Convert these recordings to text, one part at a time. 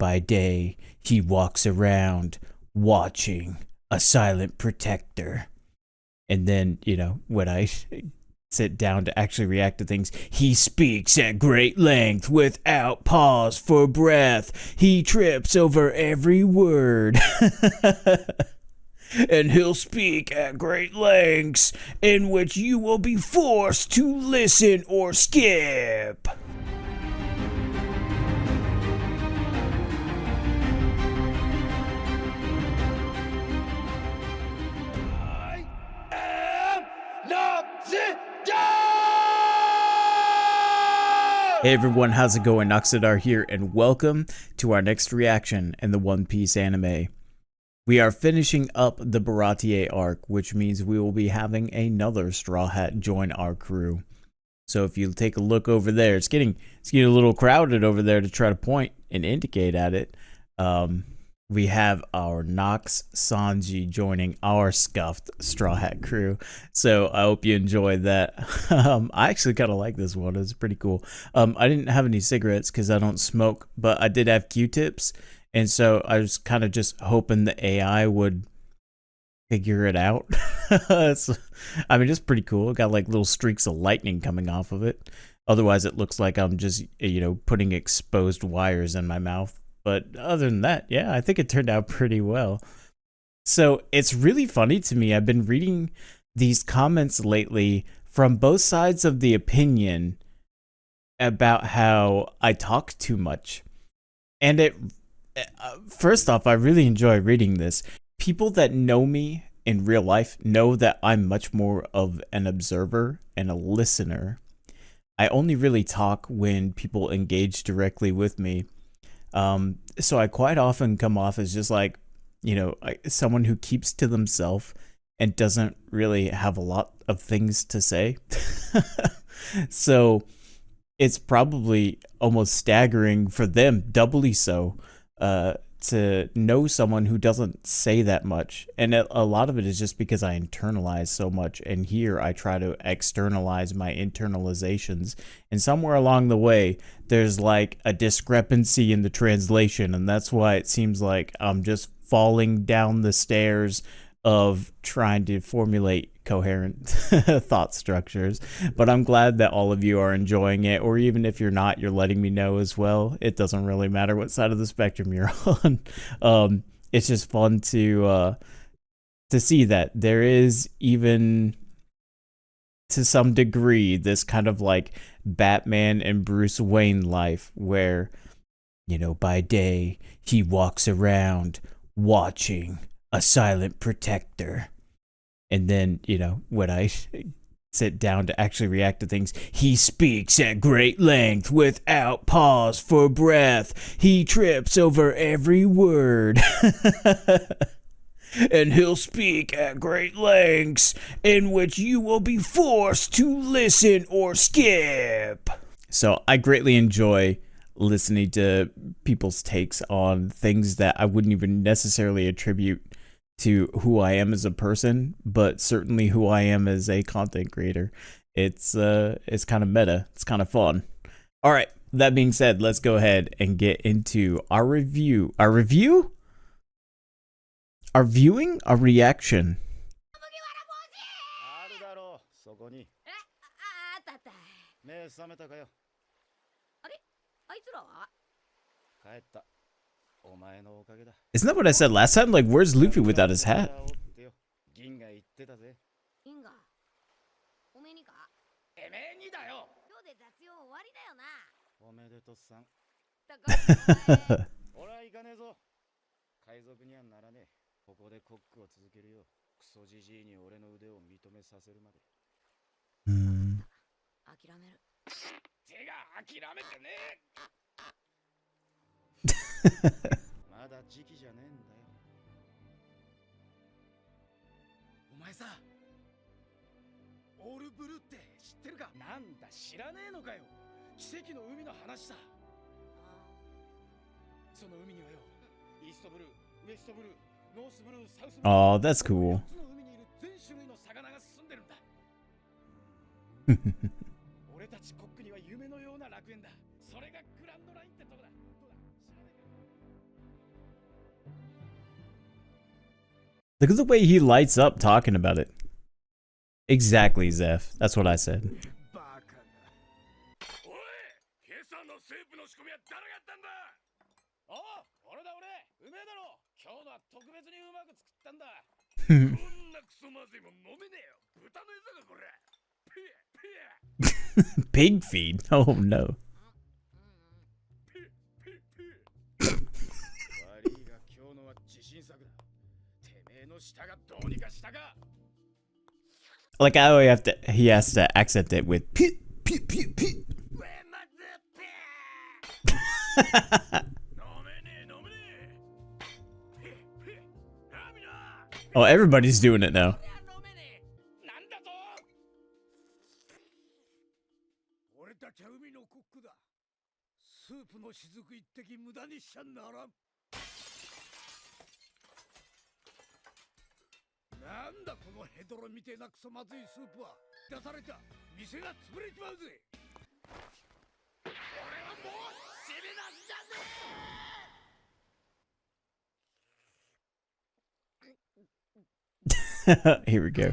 by day, he walks around watching, a silent protector. And then, when I sit down to actually react to things, he speaks at great length without pause for breath. He trips over every word. And he'll speak at great lengths in which you will be forced to listen or skip. Hey everyone, how's it going? Noxidar here, and welcome to our next reaction in the One Piece anime. We are finishing up the Baratie arc, which means we will be having another Straw Hat join our crew. So if you take a look over there, it's getting a little crowded over there to try to point and indicate at it. We have our Nox Sanji joining our scuffed Straw Hat crew. So I hope you enjoyed that. I actually kind of like this one. It's pretty cool. I didn't have any cigarettes because I don't smoke, but I did have Q-tips. And so I was kind of just hoping the AI would figure it out. So, I mean, it's pretty cool. It got like little streaks of lightning coming off of it. Otherwise, it looks like I'm just, putting exposed wires in my mouth. But other than that, yeah, I think it turned out pretty well. So it's really funny to me. I've been reading these comments lately from both sides of the opinion about how I talk too much. And first off, I really enjoy reading this. People that know me in real life know that I'm much more of an observer and a listener. I only really talk when people engage directly with me. So I quite often come off as just like, someone who keeps to themselves and doesn't really have a lot of things to say. So it's probably almost staggering for them, doubly so, to know someone who doesn't say that much. And a lot of it is just because I internalize so much, and here I try to externalize my internalizations, and somewhere along the way there's like a discrepancy in the translation, and that's why it seems like I'm just falling down the stairs of trying to formulate coherent thought structures. But I'm glad that all of you are enjoying it, or even if you're not, you're letting me know as well. It doesn't really matter what side of the spectrum you're on. It's just fun to see that there is, even to some degree, this kind of like Batman and Bruce Wayne life where, by day he walks around watching, a silent protector. And then, when I sit down to actually react to things, he speaks at great length without pause for breath. He trips over every word. And he'll speak at great lengths in which you will be forced to listen or skip. So I greatly enjoy listening to people's takes on things that I wouldn't even necessarily attribute to who I am as a person, but certainly who I am as a content creator. It's kind of meta. It's kind of fun. All right, that being said, let's go ahead and get into our review. Our review? Our viewing? Our reaction. Isn't that what I said last time? Like, where's Luffy without his hat? Oh, that's cool. 俺たちコックには夢のような楽園だ。それがグランドラインってとこだ。どうだ？知らねえか？ Look at the way he lights up talking about it. Exactly, Zeff. That's what I said. バカな。おい、今朝のスープの仕込みは誰がやったんだ。ああ、俺だ俺。うめえだろ。今日のは特別にうまく作ったんだ。こんなクソまずいもん飲めねえよ。豚の餌がこれ。Pig feed? Oh no. Like I always have to, he has to accent it with pit, pit, pit, pit. Oh, everybody's doing it now. Here we go.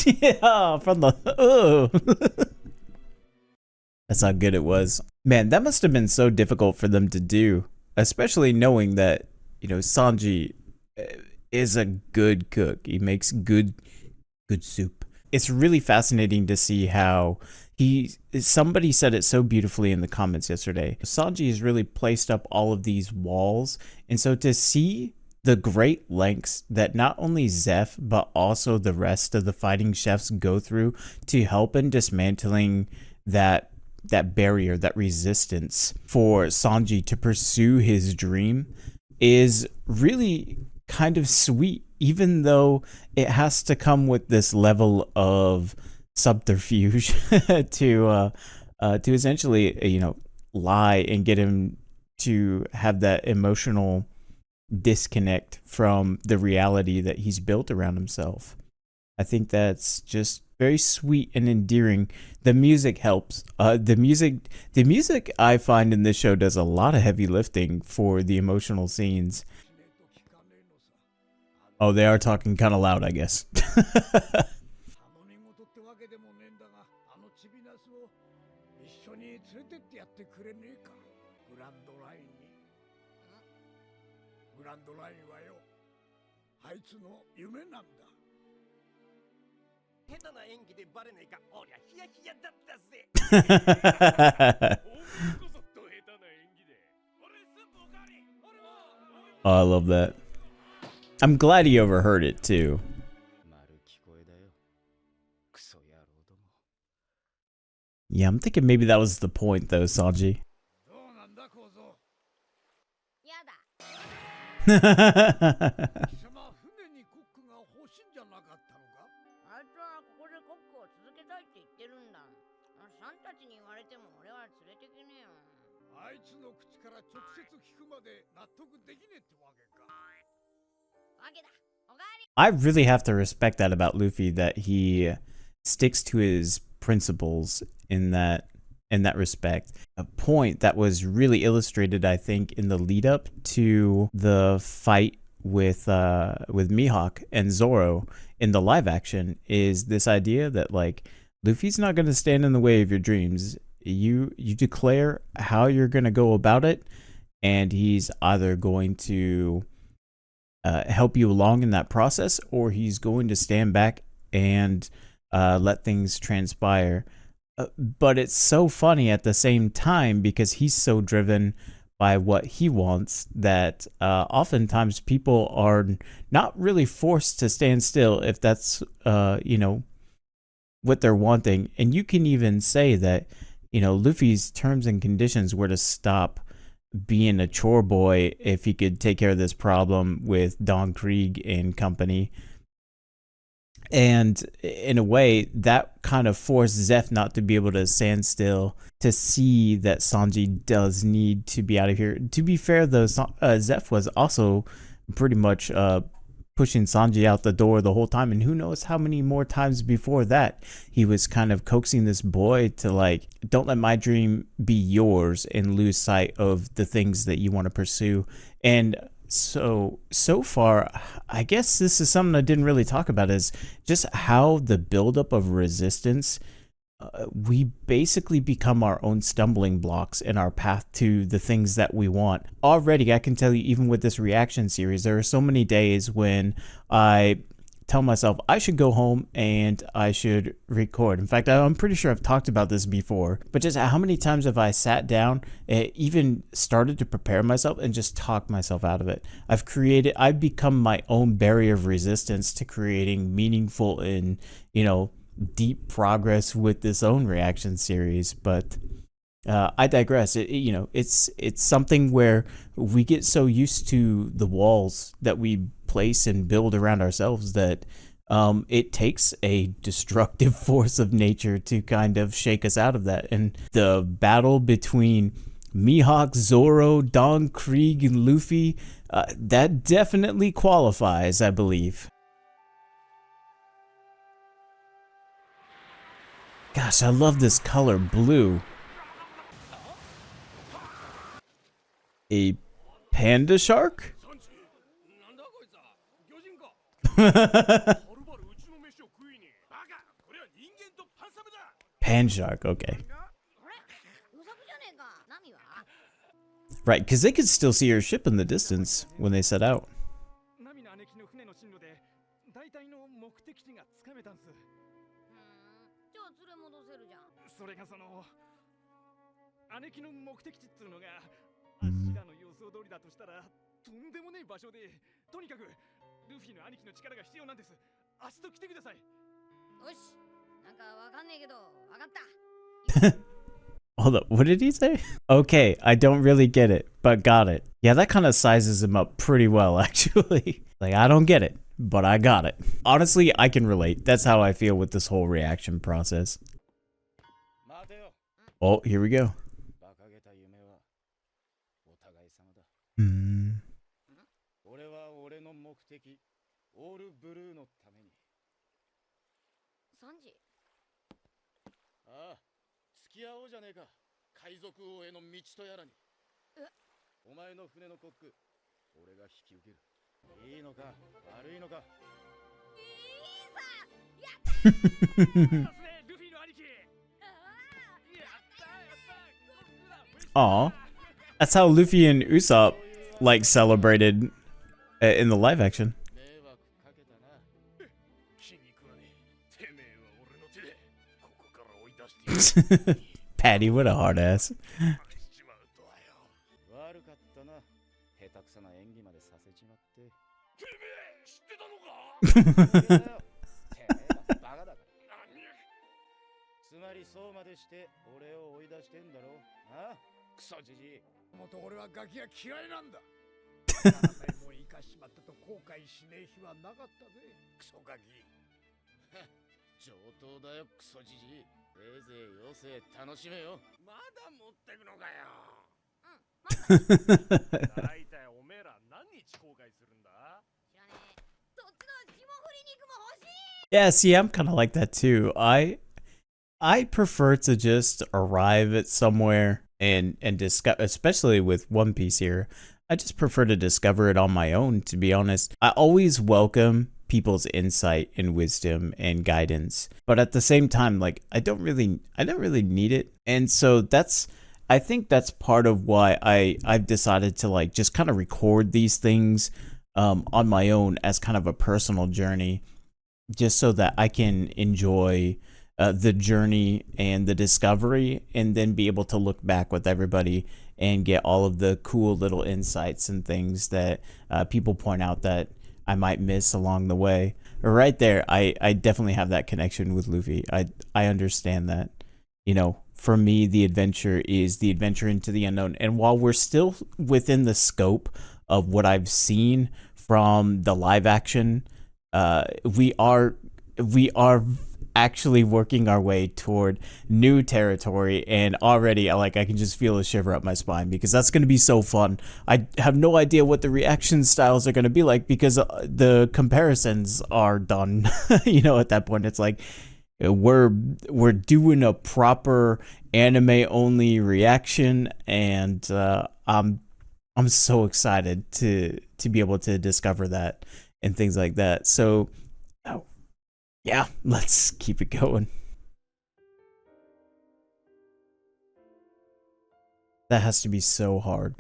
Yeah, from the That's how good it was. Man, that must have been so difficult for them to do, especially knowing that, you know, Sanji is a good cook. He makes good soup. It's really fascinating to see how somebody said it so beautifully in the comments yesterday. Sanji has really placed up all of these walls, and so to see the great lengths that not only Zeff but also the rest of the fighting chefs go through to help in dismantling that barrier, that resistance for Sanji to pursue his dream is really kind of sweet, even though it has to come with this level of subterfuge to essentially, you know, lie and get him to have that emotional disconnect from the reality that he's built around himself. I think that's just very sweet and endearing. The music helps. The music I find in this show does a lot of heavy lifting for the emotional scenes. Oh, they are talking kind of loud, I guess. Oh, I love that. I'm glad he overheard it too. Yeah, I'm thinking maybe that was the point though, Sanji. I really have to respect that about Luffy, that he sticks to his principles in that respect. A point that was really illustrated, I think, in the lead up to the fight with Mihawk and Zoro in the live action is this idea that, like, Luffy's not going to stand in the way of your dreams. You declare how you're going to go about it, and he's either going to help you along in that process, or he's going to stand back and let things transpire. But it's so funny at the same time because he's so driven by what he wants that oftentimes people are not really forced to stand still if that's you know, what they're wanting. And you can even say that, you know, Luffy's terms and conditions were to stop being a chore boy if he could take care of this problem with Don Krieg and company. And in a way, that kind of forced Zeff not to be able to stand still, to see that Sanji does need to be out of here. To be fair, though, Zeff was also pretty much pushing Sanji out the door the whole time, and who knows how many more times before that he was kind of coaxing this boy to like, don't let my dream be yours and lose sight of the things that you want to pursue. And so far, I guess this is something I didn't really talk about, is just how the buildup of resistance, we basically become our own stumbling blocks in our path to the things that we want. Already, I can tell you, even with this reaction series, there are so many days when I tell myself I should go home and I should record. In fact, I'm pretty sure I've talked about this before, but just how many times have I sat down, even started to prepare myself and just talk myself out of it. I've become my own barrier of resistance to creating meaningful and, deep progress with this own reaction series. But I digress. It's something where we get so used to the walls that we place and build around ourselves that it takes a destructive force of nature to kind of shake us out of that. And the battle between Mihawk, Zoro, Don, Krieg, and Luffy, that definitely qualifies, I believe. Gosh, I love this color, blue. A panda shark? Pan shark, okay. Right, because they could still see her ship in the distance when they set out. Hold up, what did he say? Okay, I don't really get it, but got it. Yeah, that kind of sizes him up pretty well, actually. Like, I don't get it, but I got it. Honestly, I can relate. That's how I feel with this whole reaction process. Oh, here we go. Aw, that's how Luffy and Usopp like celebrated in the live action. Patty, what a hard ass. Yeah, see, I'm kind of like that too. I prefer to just arrive at somewhere and discover, especially with One Piece here. I just prefer to discover it on my own, to be honest. I always welcome people's insight and wisdom and guidance, but at the same time, like, I don't really need it. And so I think that's part of why I've decided to like just kind of record these things on my own as kind of a personal journey, just so that I can enjoy the journey and the discovery, and then be able to look back with everybody and get all of the cool little insights and things that people point out that I might miss along the way. Right there, I definitely have that connection with Luffy. I understand that, for me, the adventure is the adventure into the unknown. And while we're still within the scope of what I've seen from the live action, we are actually working our way toward new territory, and already like I can just feel a shiver up my spine because that's going to be so fun. I have no idea what the reaction styles are going to be like because the comparisons are done. You know, at that point it's like we're doing a proper anime only reaction, and I'm so excited to be able to discover that and things like that. So yeah, let's keep it going. That has to be so hard.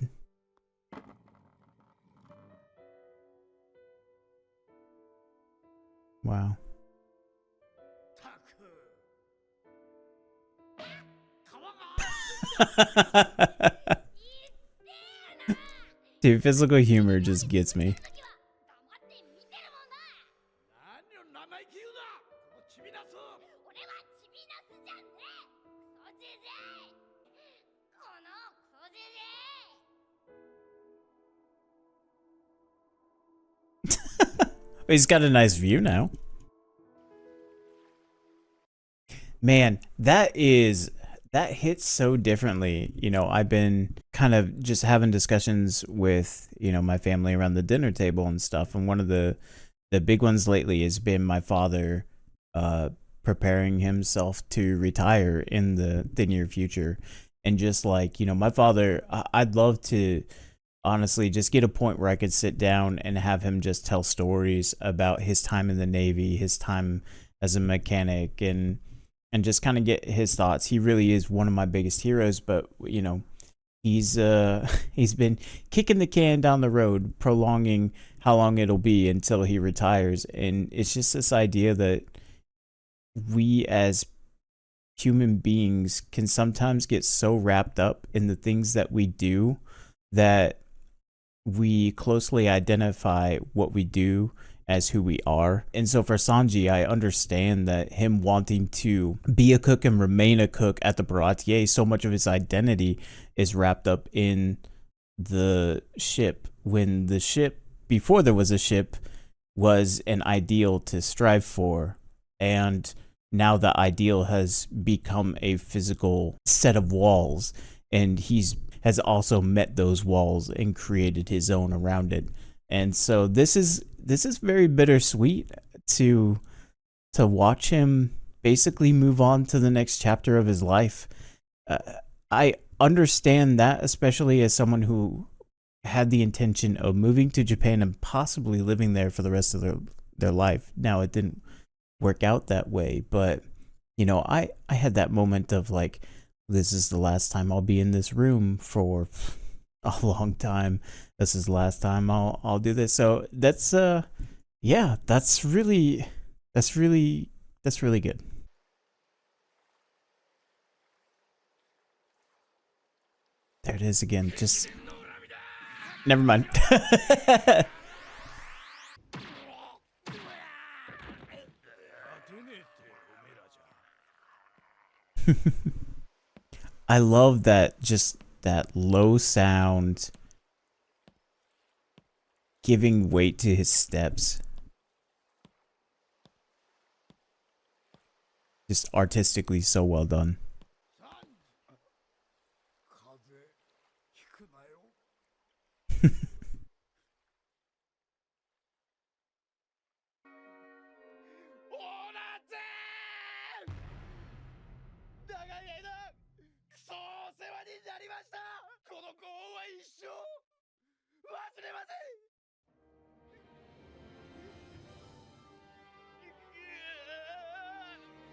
Wow. Dude, physical humor just gets me. He's got a nice view now. Man, that hits so differently. You know, I've been kind of just having discussions with, you know, my family around the dinner table and stuff, and one of the big ones lately has been my father preparing himself to retire in the near future. And just like, you know, my father, I'd love to honestly just get a point where I could sit down and have him just tell stories about his time in the Navy, his time as a mechanic, and just kind of get his thoughts. He really is one of my biggest heroes, but you know, he's been kicking the can down the road, prolonging how long it'll be until he retires. And it's just this idea that we as human beings can sometimes get so wrapped up in the things that we do that we closely identify what we do as who we are. And so for Sanji, I understand that him wanting to be a cook and remain a cook at the Baratie, so much of his identity is wrapped up in the ship, when the ship, before there was a ship, was an ideal to strive for. And now the ideal has become a physical set of walls, and has also met those walls and created his own around it. And so this is very bittersweet to watch him basically move on to the next chapter of his life. I understand that, especially as someone who had the intention of moving to Japan and possibly living there for the rest of their life. Now, it didn't work out that way, but you know, I had that moment of like, this is the last time I'll be in this room for a long time. This is the last time I'll do this. So that's yeah, that's really good. There it is again. Just never mind. I love that, just that low sound giving weight to his steps. Just artistically so well done.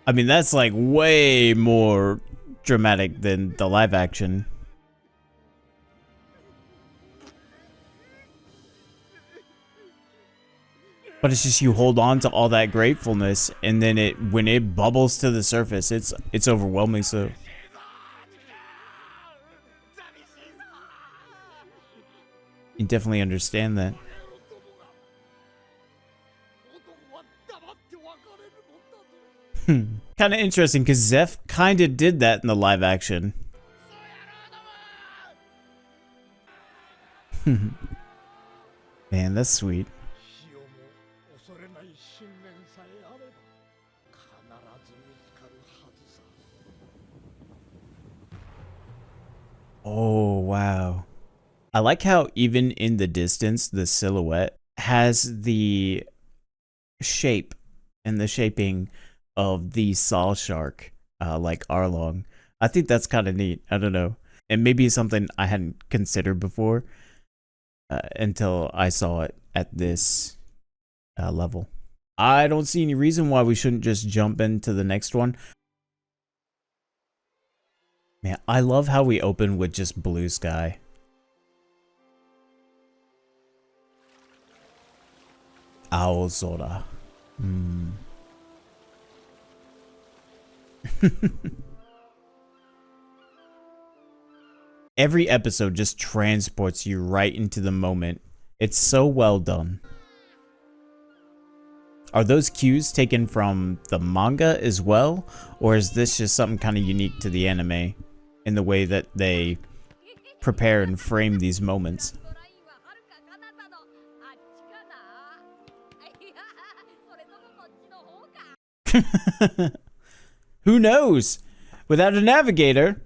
I mean, that's like way more dramatic than the live action. But it's just, you hold on to all that gratefulness, and then when it bubbles to the surface, it's overwhelming. So you definitely understand that. Kind of interesting because Zeff kind of did that in the live action. Man, that's sweet. Oh, wow. I like how even in the distance, the silhouette has the shape and the shaping of the saw shark, like Arlong. I think that's kind of neat. I don't know. And maybe something I hadn't considered before until I saw it at this level. I don't see any reason why we shouldn't just jump into the next one. Man, I love how we open with just blue sky. Owl Zora. Every episode just transports you right into the moment. It's so well done. Are those cues taken from the manga as well? Or is this just something kind of unique to the anime in the way that they prepare and frame these moments? Who knows? Without a navigator.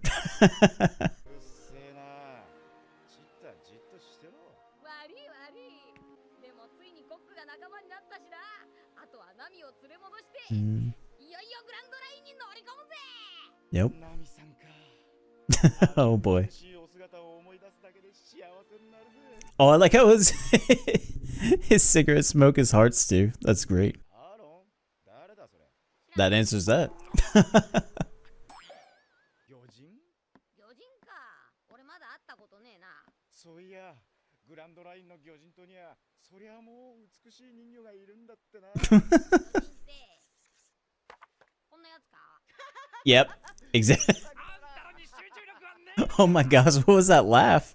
Yep. Oh boy. Oh, I like how his his cigarette smoke his heart stew. That's great. That answers that. Yep, exactly. Oh my gosh, what was that laugh?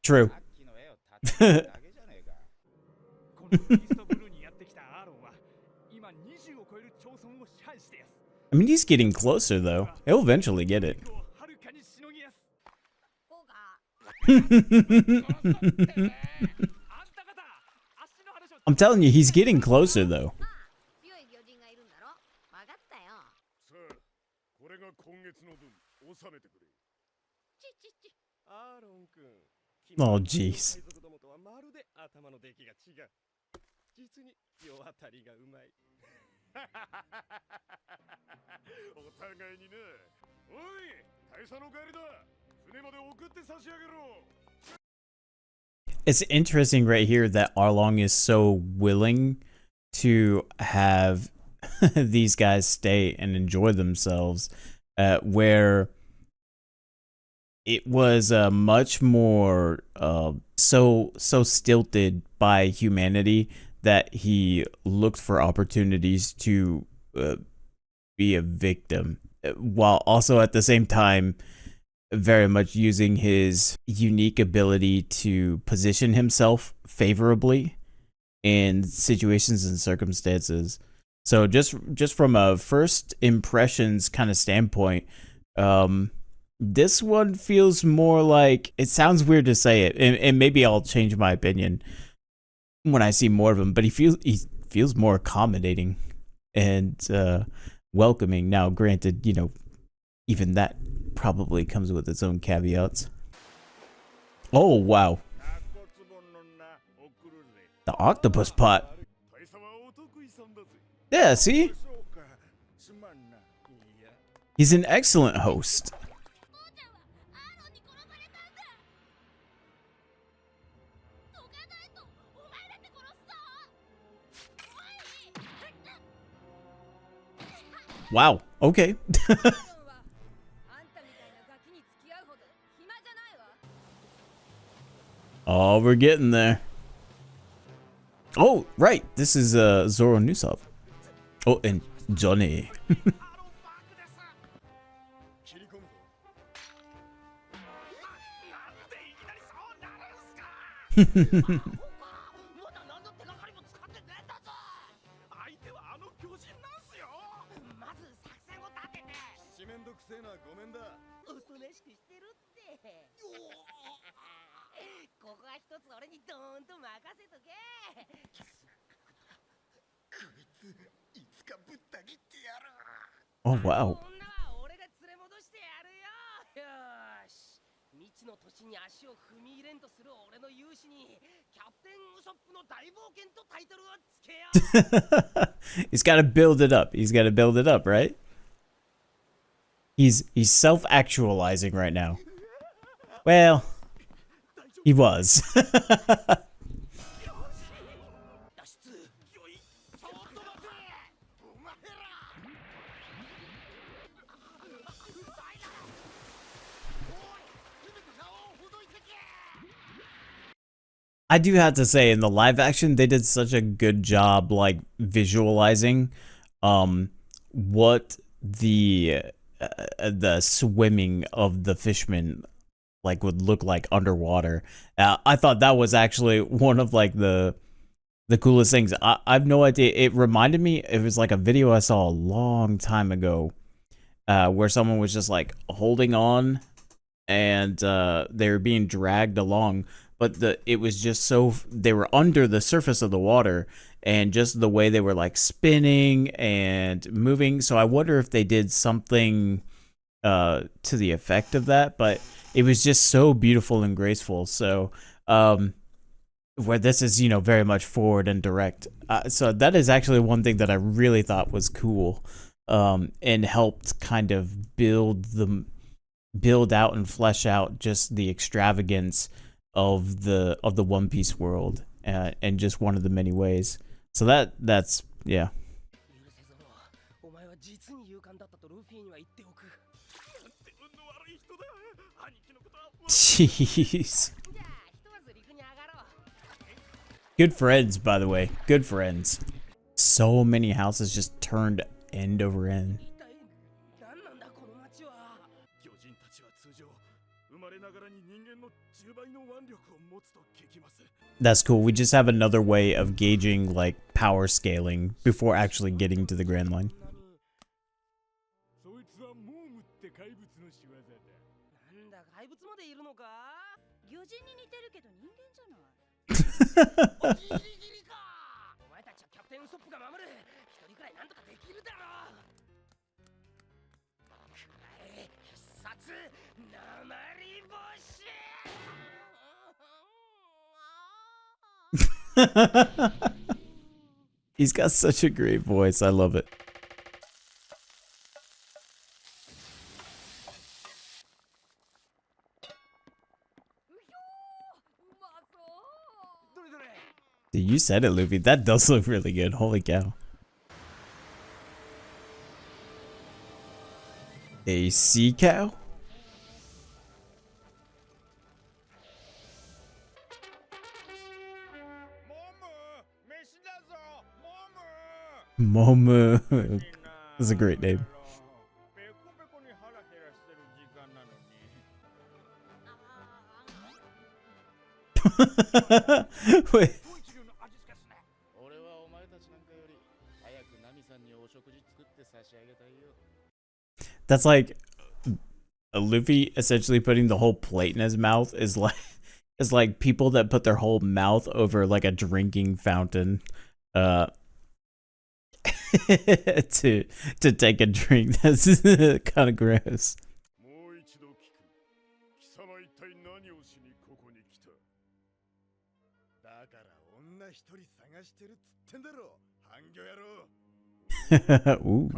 True. I mean, he's getting closer though. He'll eventually get it. I'm telling you, he's getting closer though. Oh jeez. It's interesting right here that Arlong is so willing to have these guys stay and enjoy themselves, where it was much more so stilted by humanity that he looked for opportunities to be a victim, while also at the same time very much using his unique ability to position himself favorably in situations and circumstances. So just from a first impressions kind of standpoint, this one feels more like, it sounds weird to say it, and maybe I'll change my opinion when I see more of him, but he feels more accommodating and welcoming. Now, granted, you know, even that probably comes with its own caveats. Oh, wow. The Octopus Pot. Yeah, see? He's an excellent host. Wow, okay. Oh, we're getting there. Oh, right. This is Zoro and Usopp. Oh, and Johnny. Oh, wow. 未知の年に足を踏み入れんとする俺の勇姿にキャプテンウソップの大冒険とタイトルをつけよう。 He's got to build it up. He's got to build it up, right? He's self-actualizing right now. Well, he was. I do have to say, in the live action, they did such a good job, like, visualizing what the swimming of the fishmen like would look like underwater. I thought that was actually one of like the coolest things. I have no idea. It reminded me, it was like a video I saw a long time ago, where someone was just like holding on and they were being dragged along. But it was just so, they were under the surface of the water, and just the way they were like spinning and moving. So I wonder if they did something to the effect of that, but it was just so beautiful and graceful. So where this is, you know, very much forward and direct. So that is actually one thing that I really thought was cool, and helped kind of build out and flesh out just the extravagance of the One Piece world, and just one of the many ways. So that's yeah. Jeez. Good friends, by the way. Good friends. So many houses just turned end over end. That's cool. We just have another way of gauging like power scaling before actually getting to the Grand Line. He's got such a great voice. I love it. Dude, you said it, Luffy. That does look really good. Holy cow. A sea cow? Momo. That's a great name. Wait. That's like Luffy essentially putting the whole plate in his mouth is like people that put their whole mouth over like a drinking fountain to take a drink. That's kind of gross. Ooh.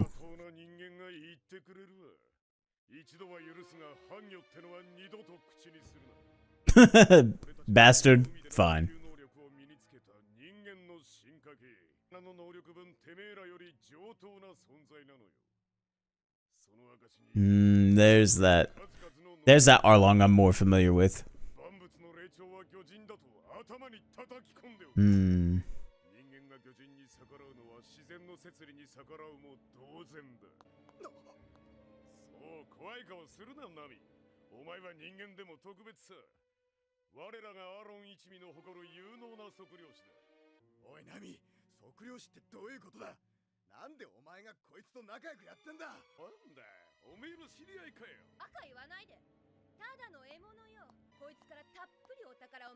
Bastard. Fine. There's that. There's that Arlong I'm more familiar with.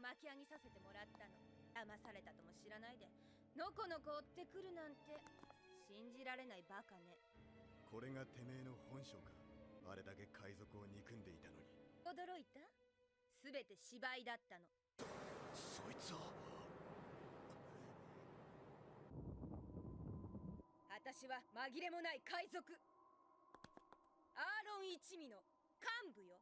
巻き上げさせてもらったの。騙されたとも知らないでのこのこ追ってくるなんて信じられないバカね。これがてめえの本性か。あれだけ海賊を憎んでいたのに。驚いた？すべて芝居だったの。そいつは。私は紛れもない海賊アーロン一味の幹部よ。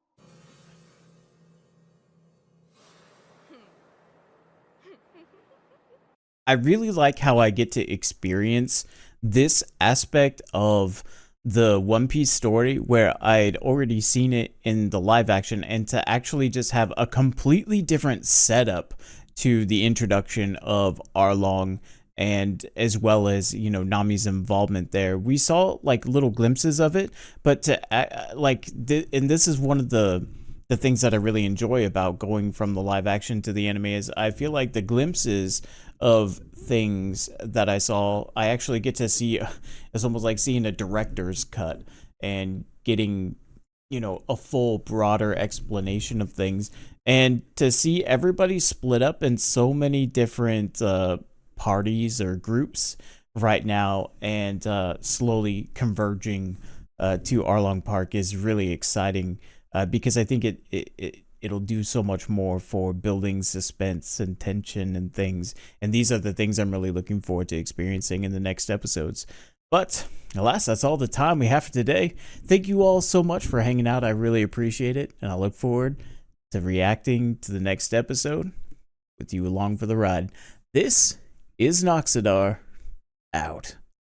I really like how I get to experience this aspect of the One Piece story where I'd already seen it in the live action, and to actually just have a completely different setup to the introduction of Arlong, and as well as, you know, Nami's involvement there. We saw like little glimpses of it, but to and this is one of the things that I really enjoy about going from the live action to the anime is I feel like the glimpses of things that I saw, I actually get to see. It's almost like seeing a director's cut and getting, you know, a full broader explanation of things, and to see everybody split up in so many different parties or groups right now, and slowly converging to Arlong Park is really exciting, because I think it'll do so much more for building suspense and tension and things. And these are the things I'm really looking forward to experiencing in the next episodes. But alas, that's all the time we have for today. Thank you all so much for hanging out. I really appreciate it. And I look forward to reacting to the next episode with you along for the ride. This is Noxidar, out.